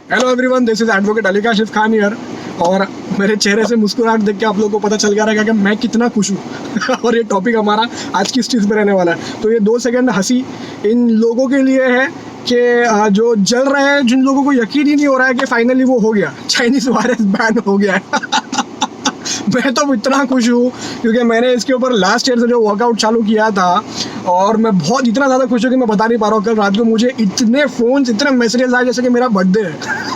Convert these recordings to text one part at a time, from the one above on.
Hello everyone, this is advocate Ali Kashif Khan here. और मेरे चेहरे से मुस्कुराहट देख के आप लोगों को पता चल गया रहेगा कि मैं कितना खुश हूँ। और ये टॉपिक हमारा आज किस चीज़ पे रहने वाला है। तो ये 2 सेकंड हंसी इन लोगों के लिए है कि जो जल रहे हैं, जिन लोगों को यकीन ही नहीं हो रहा है कि फाइनली वो हो गया, चाइनीज़ वायरस बैन हो गया है। मैं तो इतना खुश हूँ क्योंकि मैंने इसके ऊपर लास्ट ईयर से जो वर्कआउट चालू किया था, और मैं बहुत इतना ज़्यादा खुश हूँ कि मैं बता नहीं पा रहा हूँ। कल रात को मुझे इतने फ़ोन्स, इतने मैसेजेस आए जैसे कि मेरा बर्थडे है।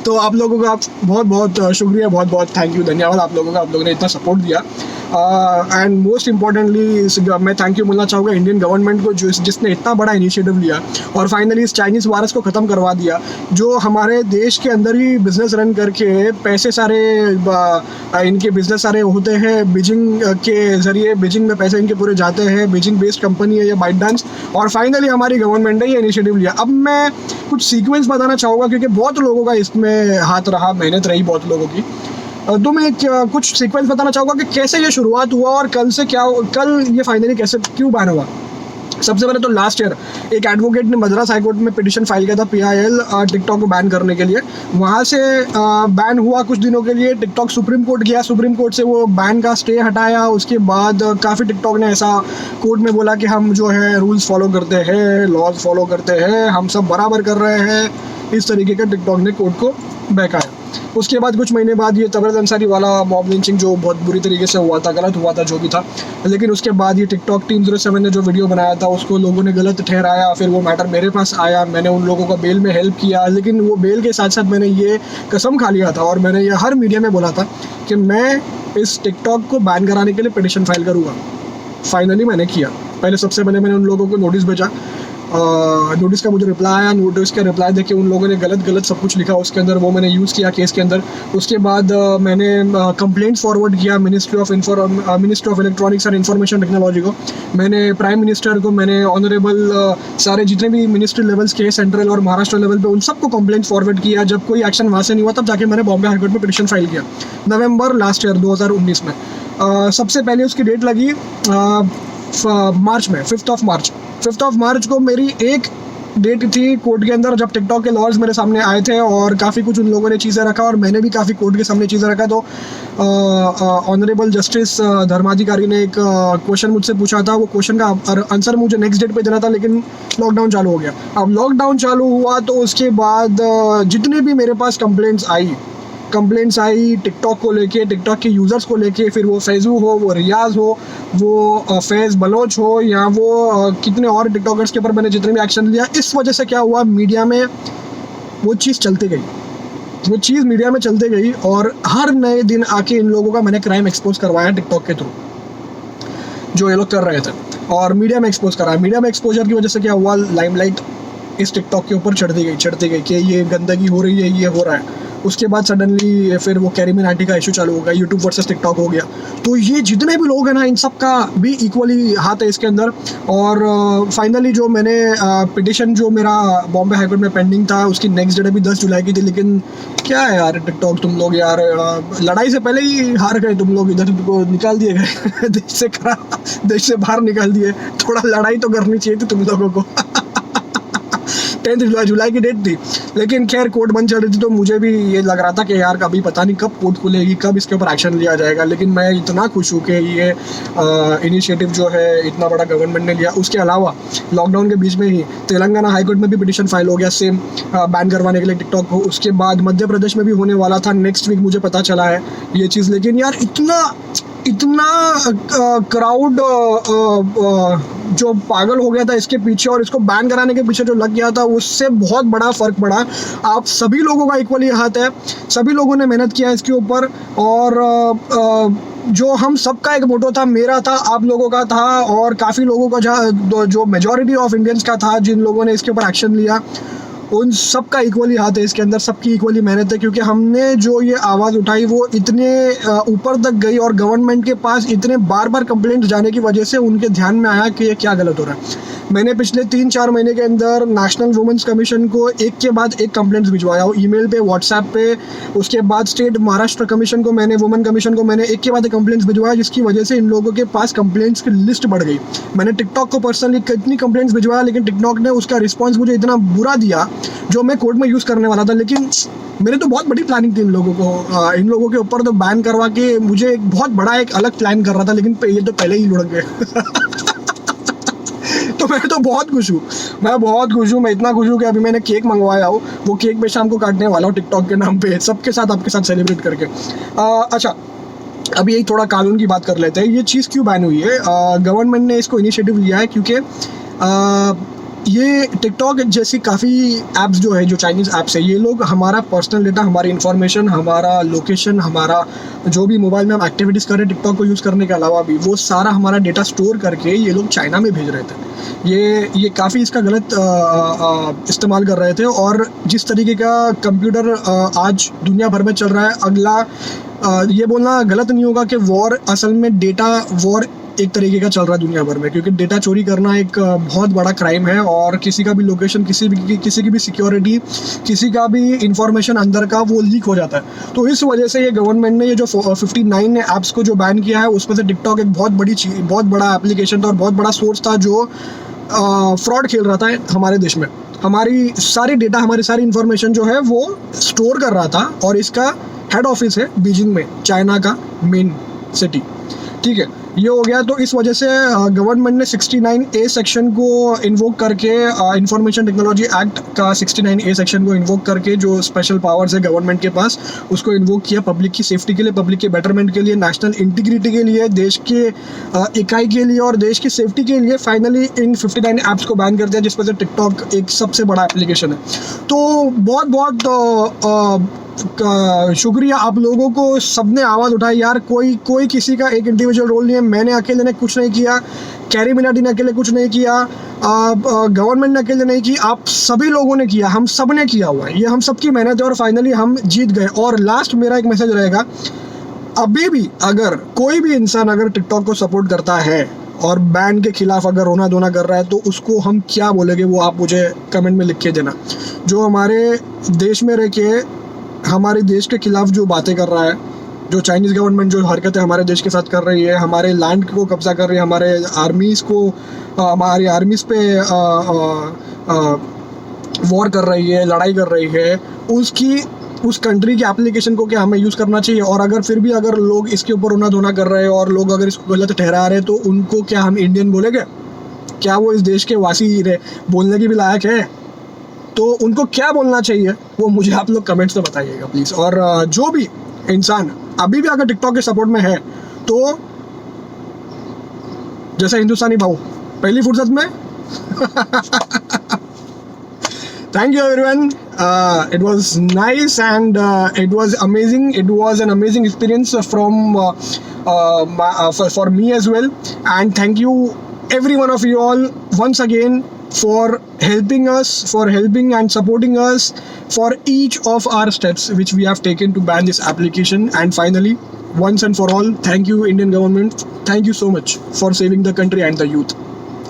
तो आप लोगों का बहुत बहुत शुक्रिया, बहुत बहुत थैंक यू, धन्यवाद आप लोगों का। आप लोगों ने इतना सपोर्ट दिया। एंड मोस्ट इम्पॉर्टेंटली मैं थैंक यू बोलना चाहूँगा इंडियन गवर्नमेंट को, जिसने इतना बड़ा इनिशिएटिव लिया और फाइनली इस चाइनीज़ वायरस को ख़त्म करवा दिया। जो हमारे देश के अंदर ही बिजनेस रन करके पैसे सारे इनके बिजनेस सारे होते हैं, बीजिंग के ज़रिए बीजिंग में पैसे इनके पूरे जाते हैं। बीजिंग बेस्ड कंपनी है ये बाइटडांस, और फाइनली हमारी गवर्नमेंट ने ये इनिशिएटिव लिया। अब मैं कुछ सीक्वेंस बताना चाहूँगा क्योंकि बहुत लोगों का इसमें हाथ रहा, मेहनत रही बहुत लोगों की। तो मैं कुछ सीक्वेंस बताना चाहूँगा कि कैसे ये शुरुआत हुआ और कल ये फाइनली कैसे क्यों बैन हुआ। सबसे पहले तो लास्ट ईयर एक एडवोकेट ने मद्रास हाईकोर्ट में पिटिशन फाइल किया था PIL टिकटॉक को बैन करने के लिए। वहाँ से बैन हुआ कुछ दिनों के लिए। टिकटॉक सुप्रीम कोर्ट गया, सुप्रीम कोर्ट से वो बैन का स्टे हटाया। उसके बाद काफ़ी टिकटॉक ने ऐसा कोर्ट में बोला कि हम जो है रूल्स फॉलो करते हैं, लॉज फॉलो करते हैं, हम सब बराबर कर रहे हैं। इस तरीके का टिकटॉक ने कोर्ट को बहकाया। उसके बाद कुछ महीने बाद ये तबरेज़ अंसारी वाला मॉब लिंचिंग जो बहुत बुरी तरीके से हुआ था, गलत हुआ था जो भी था, लेकिन उसके बाद ये टिकटॉक टीम 07 ने जो वीडियो बनाया था उसको लोगों ने गलत ठहराया। फिर वो मैटर मेरे पास आया, मैंने उन लोगों का बेल में हेल्प किया, लेकिन वो बेल के साथ साथ मैंने ये कसम खा लिया था और मैंने ये हर मीडिया में बोला था कि मैं इस टिकटॉक को बैन कराने के लिए पिटिशन फाइल करूँगा। फाइनली मैंने किया। पहले सबसे पहले मैंने उन लोगों को नोटिस भेजा। नोटिस का मुझे रिप्लाई आया। नोटिस का रिप्लाई देके उन लोगों ने गलत सब कुछ लिखा उसके अंदर, वो मैंने यूज़ किया केस के अंदर। उसके बाद मैंने कंप्लेंट्स फॉरवर्ड किया ministry of electronics and information technology को। मैंने प्राइम मिनिस्टर को, मैंने ऑनरेबल सारे जितने भी मिनिस्ट्री लेवल्स के, सेंट्रल और महाराष्ट्र लेवल पे, उन सबको कंप्लेंट्स फॉरवर्ड किया। जब कोई एक्शन वहाँ से नहीं हुआ तब जाके मैंने बॉम्बे हाईकोर्ट में पिटिशन फाइल किया नवंबर लास्ट ईयर 2019 में। सबसे पहले उसकी डेट लगी मार्च में, 5th ऑफ मार्च को मेरी एक डेट थी कोर्ट के अंदर जब टिकटॉक के लॉज मेरे सामने आए थे और काफ़ी कुछ उन लोगों ने चीज़ें रखा और मैंने भी काफ़ी कोर्ट के सामने चीज़ें रखा। तो ऑनरेबल जस्टिस धर्माधिकारी ने एक क्वेश्चन मुझसे पूछा था। वो क्वेश्चन का आंसर मुझे नेक्स्ट डेट पे देना था, लेकिन लॉकडाउन चालू हो गया। अब लॉकडाउन चालू हुआ तो उसके बाद जितने भी मेरे पास कंप्लेंट्स आई टिकटॉक को लेके, टिकटॉक के यूज़र्स को लेके, फिर वो फैज़ू हो, वो रियाज हो, वो फैज़ बलोच हो, या वो कितने और टिकटॉकर्स के ऊपर मैंने जितने भी एक्शन लिया, इस वजह से क्या हुआ, मीडिया में वो चीज़ चलती गई और हर नए दिन आके इन लोगों का मैंने क्राइम एक्सपोज करवाया टिकटॉक के थ्रू, जो ये लोग कर रहे थे, और मीडिया में एक्सपोज कराया। मीडिया में एक्सपोजर की वजह से क्या हुआ, लाइमलाइट इस टिकटॉक के ऊपर चढ़ती गई कि ये गंदगी हो रही है, ये हो रहा है। उसके बाद सडनली फिर वो कैरी मिनाटी का इशू चालू हो गया, यूट्यूब वर्सेस टिकटॉक हो गया। तो ये जितने भी लोग हैं ना, इन सब का भी इक्वली हाथ है इसके अंदर। और फाइनली जो मैंने पिटिशन जो मेरा बॉम्बे हाईकोर्ट में पेंडिंग था, उसकी नेक्स्ट डेट अभी 10 जुलाई की थी। लेकिन क्या है यार टिकटॉक, तुम लोग यार लड़ाई से पहले ही हार गए तुम लोग, इधर को निकाल दिए गए देश से बाहर निकाल दिए। थोड़ा लड़ाई तो करनी चाहिए थी तुम लोगों को। 10 जुलाई की डेट थी, लेकिन खैर कोर्ट बंद चल रही थी, तो मुझे भी ये लग रहा था कि यार कभी पता नहीं कब कोर्ट खुलेगी, कब इसके ऊपर एक्शन लिया जाएगा। लेकिन मैं इतना खुश हूँ कि ये इनिशिएटिव जो है इतना बड़ा गवर्नमेंट ने लिया। उसके अलावा लॉकडाउन के बीच में ही तेलंगाना हाईकोर्ट में भी पिटिशन फाइल हो गया सेम बैन करवाने के लिए टिकटॉक को। उसके बाद मध्य प्रदेश में भी होने वाला था नेक्स्ट वीक, मुझे पता चला है ये चीज़। लेकिन यार इतना क्राउड जो पागल हो गया था इसके पीछे, और इसको बैन कराने के पीछे जो लग गया था, उससे बहुत बड़ा फ़र्क पड़ा। आप सभी लोगों का इक्वली हाथ है, सभी लोगों ने मेहनत किया इसके ऊपर, और जो हम सबका एक मोटो था, मेरा था, आप लोगों का था, और काफ़ी लोगों का जो मेजॉरिटी ऑफ इंडियंस का था, जिन लोगों ने इसके ऊपर एक्शन लिया, उन सब का इक्वली हाथ है इसके अंदर, सबकी इक्वली मेहनत है। क्योंकि हमने जो ये आवाज़ उठाई वो इतने ऊपर तक गई, और गवर्नमेंट के पास इतने बार कंप्लेंट जाने की वजह से उनके ध्यान में आया कि ये क्या गलत हो रहा है। मैंने पिछले 3-4 महीने के अंदर नेशनल वुमेन्स कमीशन को एक के बाद एक कंप्लेंट्स भिजवाया हूँ, ईमेल पे, व्हाट्सएप पे। उसके बाद स्टेट महाराष्ट्र कमीशन को मैंने, वुमेन कमीशन को मैंने एक के बाद एक कंप्लेंट्स भिजवाया, जिसकी वजह से इन लोगों के पास कंप्लेंट्स की लिस्ट बढ़ गई। मैंने टिकटॉक को पर्सनली कितनी कंप्लेंट्स भिजवाया, लेकिन टिकटॉक ने उसका रिस्पॉन्स मुझे इतना बुरा दिया जो मैं कोर्ट में यूज़ करने वाला था। लेकिन मेरे तो बहुत बड़ी प्लानिंग थी इन लोगों के ऊपर तो बैन करवा के, मुझे एक बहुत बड़ा एक अलग प्लान कर रहा था, लेकिन ये तो पहले ही लुढ़क गए। तो मैं तो बहुत खुश हूँ, मैं इतना खुश हूँ कि अभी मैंने केक मंगवाया हो, वो केक मैं शाम को काटने वाला हूँ टिकटॉक के नाम पे, सबके साथ, आपके साथ सेलिब्रेट करके। अच्छा, अभी यही थोड़ा कानून की बात कर लेते हैं। ये चीज़ क्यों बैन हुई है? गवर्नमेंट ने इसको इनिशिएटिव लिया है क्योंकि ये टिकटॉक जैसी काफ़ी ऐप्स जो है, जो चाइनीज़ ऐप्स है, ये लोग हमारा पर्सनल डेटा, हमारी इन्फॉर्मेशन, हमारा लोकेशन, हमारा जो भी मोबाइल में हम एक्टिविटीज़ कर रहे हैं टिकटॉक को यूज़ करने के अलावा भी, वो सारा हमारा डेटा स्टोर करके ये लोग चाइना में भेज रहे थे। ये काफ़ी इसका गलत इस्तेमाल कर रहे थे। और जिस तरीके का कंप्यूटर आज दुनिया भर में चल रहा है, अगला ये बोलना गलत नहीं होगा कि वॉर, असल में डेटा वॉर एक तरीके का चल रहा है दुनिया भर में, क्योंकि डेटा चोरी करना एक बहुत बड़ा क्राइम है। और किसी का भी लोकेशन, किसी की भी सिक्योरिटी, किसी का भी इंफॉर्मेशन अंदर का वो लीक हो जाता है। तो इस वजह से ये गवर्नमेंट ने ये जो 59 ऐप्स को जो बैन किया है, उसमें से टिकटॉक एक बहुत बड़ा एप्लीकेशन था और बहुत बड़ा सोर्स था जो फ्रॉड खेल रहा था हमारे देश में। हमारी सारी डेटा, हमारी सारी इन्फॉर्मेशन जो है वो स्टोर कर रहा था। और इसका हेड ऑफिस है बीजिंग में, चाइना का मेन सिटी। ठीक है, ये हो गया। तो इस वजह से गवर्नमेंट ने 69A सेक्शन को इन्वोक करके, इंफॉर्मेशन टेक्नोलॉजी एक्ट का 69A सेक्शन को इन्वोक करके, जो स्पेशल पावर्स है गवर्नमेंट के पास, उसको इन्वोक किया पब्लिक की सेफ्टी के लिए, पब्लिक के बेटरमेंट के लिए, नेशनल इंटीग्रिटी के लिए, देश के इकाई के लिए और देश की सेफ्टी के लिए। फाइनली इन 59 ऐप्स को बैन कर दिया, जिसमें से टिकटॉक एक सबसे बड़ा एप्लीकेशन है। तो बहुत बहुत शुक्रिया आप लोगों को, सबने आवाज़ उठाई यार। कोई किसी का एक इंडिविजुअल रोल नहीं है। मैंने अकेले ने कुछ नहीं किया, कैरी मिनाटी ने अकेले कुछ नहीं किया, गवर्नमेंट ने अकेले नहीं की, आप सभी लोगों ने किया, हम सब ने किया हुआ है। ये हम सब की मेहनत है और फाइनली हम जीत गए। और लास्ट मेरा एक मैसेज रहेगा, अभी भी अगर कोई भी इंसान अगर टिकटॉक को सपोर्ट करता है और बैन के खिलाफ अगर रोना धोना कर रहा है, तो उसको हम क्या बोलेंगे वो आप मुझे कमेंट में लिख के देना। जो हमारे देश में रह के हमारे देश के खिलाफ जो बातें कर रहा है, जो चाइनीज़ गवर्नमेंट जो हरकतें हमारे देश के साथ कर रही है, हमारे लैंड को कब्जा कर रही है, हमारे आर्मीज़ को, हमारी आर्मीज़ पे वॉर कर रही है, लड़ाई कर रही है, उस कंट्री के एप्लीकेशन को क्या हमें यूज़ करना चाहिए? और अगर फिर भी अगर लोग इसके ऊपर रोना धोना कर रहे हैं और लोग अगर इसको गलत ठहरा रहे हैं, तो उनको क्या हम इंडियन बोलेंगे? क्या वो इस देश के वासी बोलने की भी लायक है? तो उनको क्या बोलना चाहिए वो मुझे आप लोग कमेंट्स में बताइएगा प्लीज़। और जो भी इंसान अभी भी अगर टिकटॉक के सपोर्ट में है, तो जैसा हिंदुस्तानी भाव पहली फुर्सत में thank you everyone, it was nice and it was amazing. It was an amazing experience for me as well. And thank you every one of you all once again for helping us, for helping and supporting us for each of our steps which we have taken to ban this application. And finally, once and for all, thank you Indian government, thank you so much for saving the country and the youth.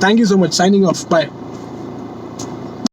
Thank you so much. Signing off. Bye.